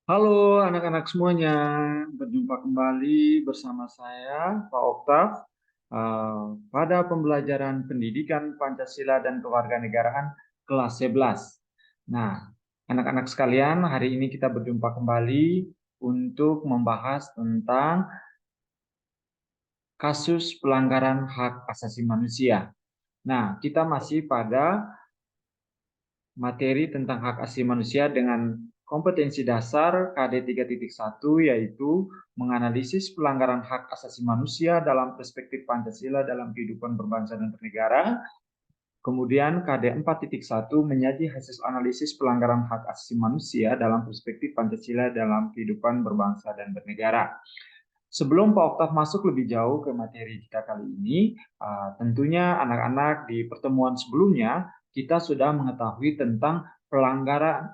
Halo anak-anak semuanya, berjumpa kembali bersama saya Pak Oktav pada pembelajaran Pendidikan Pancasila dan Kewarganegaraan kelas 11. Nah, anak-anak sekalian, hari ini kita berjumpa kembali untuk membahas tentang kasus pelanggaran hak asasi manusia. Nah, kita masih pada materi tentang hak asasi manusia dengan kompetensi dasar KD 3.1, yaitu menganalisis pelanggaran hak asasi manusia dalam perspektif Pancasila dalam kehidupan berbangsa dan bernegara. Kemudian KD 4.1 menyaji hasil analisis pelanggaran hak asasi manusia dalam perspektif Pancasila dalam kehidupan berbangsa dan bernegara. Sebelum Pak Oktav masuk lebih jauh ke materi kita kali ini, tentunya anak-anak di pertemuan sebelumnya kita sudah mengetahui tentang pelanggaran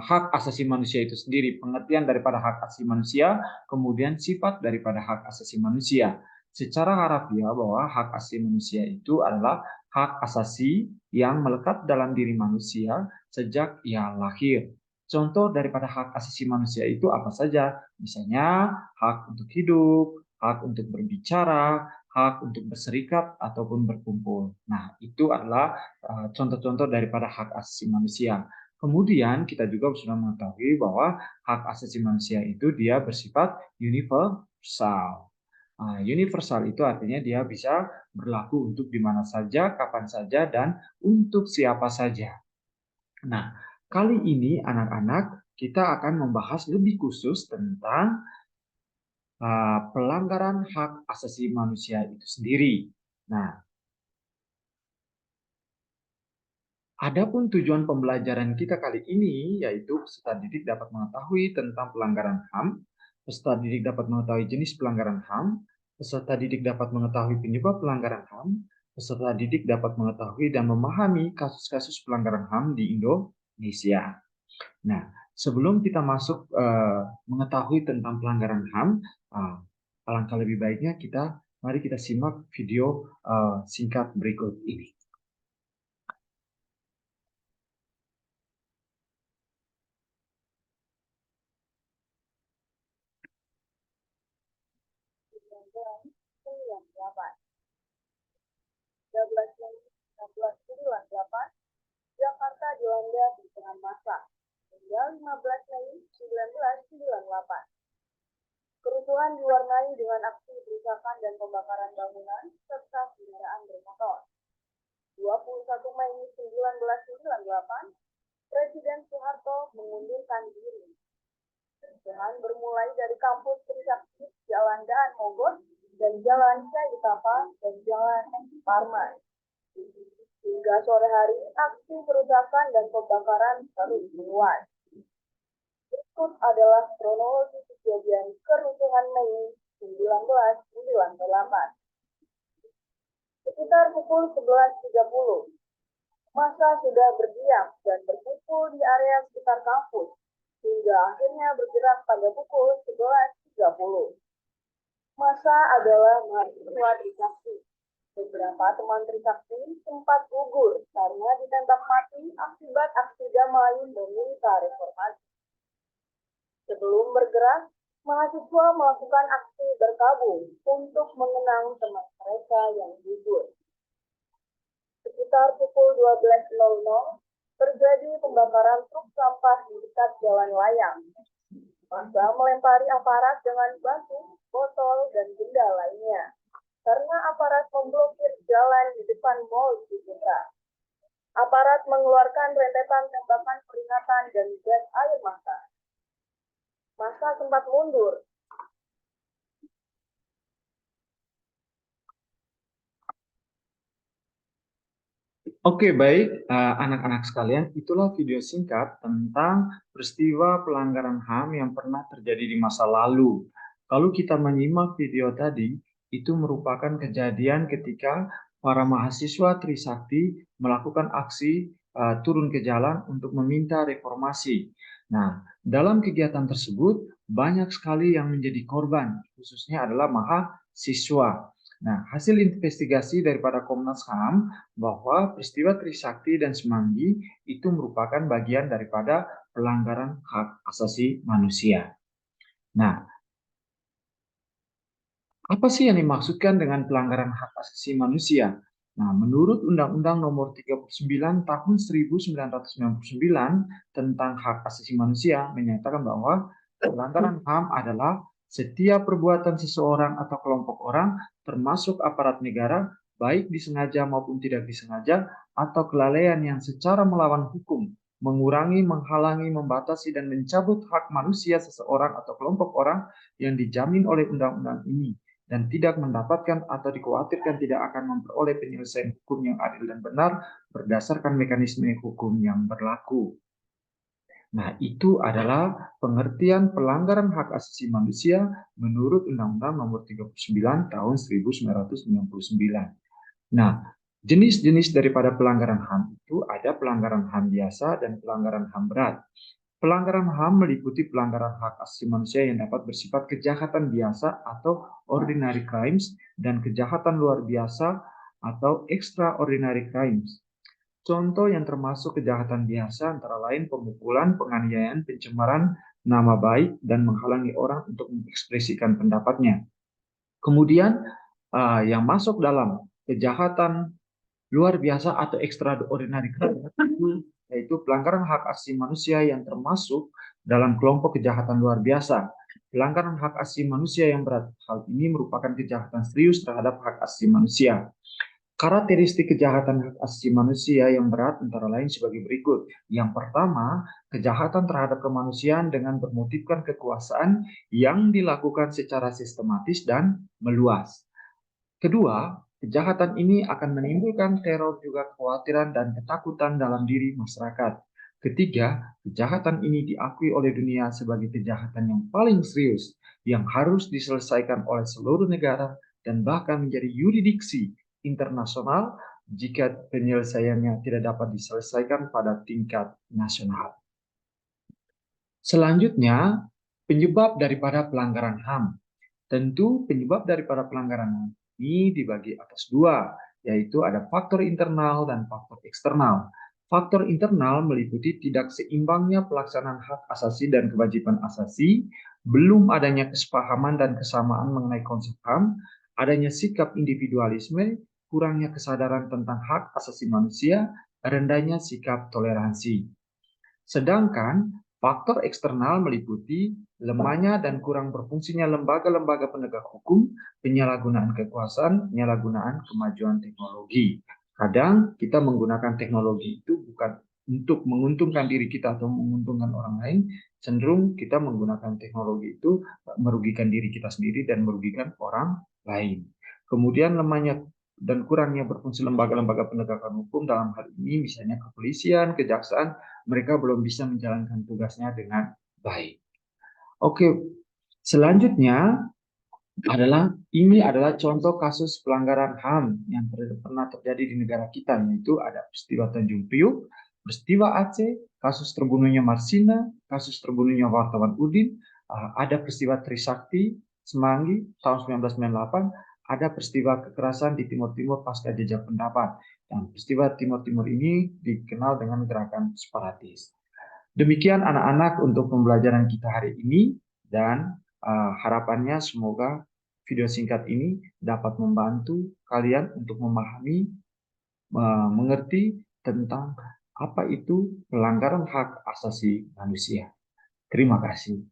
hak asasi manusia itu sendiri, pengertian daripada hak asasi manusia, kemudian sifat daripada hak asasi manusia. Secara harafiah bahwa hak asasi manusia itu adalah hak asasi yang melekat dalam diri manusia sejak ia lahir. Contoh daripada hak asasi manusia itu apa saja? Misalnya hak untuk hidup, hak untuk berbicara, hak untuk berserikat ataupun berkumpul. Nah, itu adalah contoh-contoh daripada hak asasi manusia. Kemudian kita juga sudah mengetahui bahwa hak asasi manusia itu dia bersifat universal. Universal itu artinya dia bisa berlaku untuk di mana saja, kapan saja, dan untuk siapa saja. Nah, kali ini anak-anak kita akan membahas lebih khusus tentang pelanggaran hak asasi manusia itu sendiri. Nah, adapun tujuan pembelajaran kita kali ini yaitu peserta didik dapat mengetahui tentang pelanggaran HAM, peserta didik dapat mengetahui jenis pelanggaran HAM, peserta didik dapat mengetahui penyebab pelanggaran HAM, peserta didik dapat mengetahui dan memahami kasus-kasus pelanggaran HAM di Indonesia. Nah, sebelum kita masuk mengetahui tentang pelanggaran HAM, alangkah lebih baiknya mari kita simak video singkat berikut ini. Jakarta dilanda guncangan massa hingga 15 Mei 1998. Kerusuhan diwarnai dengan aksi perusakan dan pembakaran bangunan serta kendaraan bermotor. 21 Mei 1998, Presiden Soeharto mengundurkan diri. Kerusuhan bermulai dari kampus Trisakti, Jalan Daan Mogot, dan Jalan Saitapa dan Jalan Parman. Hingga sore hari, aksi perusakan dan pembakaran terus meluas. Berikut adalah kronologi kejadian kerusuhan Mei 1998. Sekitar pukul 11.30, massa sudah berdiam dan berkumpul di area sekitar kampus, hingga akhirnya bergerak pada pukul 11.30. Massa adalah mahasiswa Trisakti. Beberapa teman Trisakti sempat gugur karena ditembak mati akibat aksi damai meminta reformasi. Sebelum bergerak, mahasiswa melakukan aksi berkabung untuk mengenang teman mereka yang gugur. Sekitar pukul 12.00, terjadi pembakaran truk sampah di dekat jalan layang. Massa melempari aparat dengan batu, botol, dan benda lainnya karena aparat memblokir jalan di depan Mall Citra. Aparat mengeluarkan rentetan tembakan peringatan dan gas air mata. Massa sempat mundur. Oke, baik, anak-anak sekalian, itulah video singkat tentang peristiwa pelanggaran HAM yang pernah terjadi di masa lalu. Kalau kita menyimak video tadi, itu merupakan kejadian ketika para mahasiswa Trisakti melakukan aksi turun ke jalan untuk meminta reformasi. Nah, dalam kegiatan tersebut banyak sekali yang menjadi korban, khususnya adalah mahasiswa. Nah, hasil investigasi daripada Komnas HAM bahwa peristiwa Trisakti dan Semanggi itu merupakan bagian daripada pelanggaran hak asasi manusia. Nah, apa sih yang dimaksudkan dengan pelanggaran hak asasi manusia? Nah, menurut Undang-Undang Nomor 39 Tahun 1999 tentang Hak Asasi Manusia menyatakan bahwa pelanggaran HAM adalah setiap perbuatan seseorang atau kelompok orang, termasuk aparat negara, baik disengaja maupun tidak disengaja, atau kelalaian yang secara melawan hukum, mengurangi, menghalangi, membatasi, dan mencabut hak manusia seseorang atau kelompok orang yang dijamin oleh undang-undang ini dan tidak mendapatkan atau dikhawatirkan tidak akan memperoleh penyelesaian hukum yang adil dan benar berdasarkan mekanisme hukum yang berlaku. Nah, itu adalah pengertian pelanggaran hak asasi manusia menurut Undang-Undang Nomor 39 Tahun 1999. Nah, jenis-jenis daripada pelanggaran HAM itu ada pelanggaran HAM biasa dan pelanggaran HAM berat. Pelanggaran HAM meliputi pelanggaran hak asasi manusia yang dapat bersifat kejahatan biasa atau ordinary crimes dan kejahatan luar biasa atau extraordinary crimes. Contoh yang termasuk kejahatan biasa antara lain pemukulan, penganiayaan, pencemaran nama baik, dan menghalangi orang untuk mengekspresikan pendapatnya. Kemudian yang masuk dalam kejahatan luar biasa atau extraordinary crime yaitu pelanggaran hak asasi manusia yang termasuk dalam kelompok kejahatan luar biasa. Pelanggaran hak asasi manusia yang berat. Hal ini merupakan kejahatan serius terhadap hak asasi manusia. Karakteristik kejahatan hak asasi manusia yang berat antara lain sebagai berikut. Yang pertama, kejahatan terhadap kemanusiaan dengan bermotifkan kekuasaan yang dilakukan secara sistematis dan meluas. Kedua, kejahatan ini akan menimbulkan teror juga kekhawatiran dan ketakutan dalam diri masyarakat. Ketiga, kejahatan ini diakui oleh dunia sebagai kejahatan yang paling serius yang harus diselesaikan oleh seluruh negara dan bahkan menjadi yurisdiksi internasional jika penyelesaiannya tidak dapat diselesaikan pada tingkat nasional. Selanjutnya, penyebab daripada pelanggaran HAM. Tentu penyebab daripada pelanggaran HAM ini dibagi atas dua, yaitu ada faktor internal dan faktor eksternal. Faktor internal meliputi tidak seimbangnya pelaksanaan hak asasi dan kewajiban asasi, belum adanya kesepahaman dan kesamaan mengenai konsep HAM, adanya sikap individualisme, kurangnya kesadaran tentang hak asasi manusia, rendahnya sikap toleransi. Sedangkan faktor eksternal meliputi lemahnya dan kurang berfungsinya lembaga-lembaga penegak hukum, penyalahgunaan kekuasaan, penyalahgunaan kemajuan teknologi. Kadang kita menggunakan teknologi itu bukan untuk menguntungkan diri kita atau menguntungkan orang lain, cenderung kita menggunakan teknologi itu merugikan diri kita sendiri dan merugikan orang lain. Kemudian lemahnya dan kurangnya berfungsi lembaga-lembaga penegakan hukum dalam hal ini misalnya kepolisian, kejaksaan, mereka belum bisa menjalankan tugasnya dengan baik. Oke, selanjutnya ini adalah contoh kasus pelanggaran HAM yang pernah terjadi di negara kita, yaitu ada peristiwa Tanjung Priuk, peristiwa Aceh, kasus terbunuhnya Marsina, kasus terbunuhnya wartawan Udin, ada peristiwa Trisakti Semanggi tahun 1998, ada peristiwa kekerasan di Timur Timur pasca jejak pendapat. Dan peristiwa Timur Timur ini dikenal dengan gerakan separatis. Demikian anak-anak untuk pembelajaran kita hari ini dan harapannya semoga video singkat ini dapat membantu kalian untuk memahami, mengerti tentang apa itu pelanggaran hak asasi manusia. Terima kasih.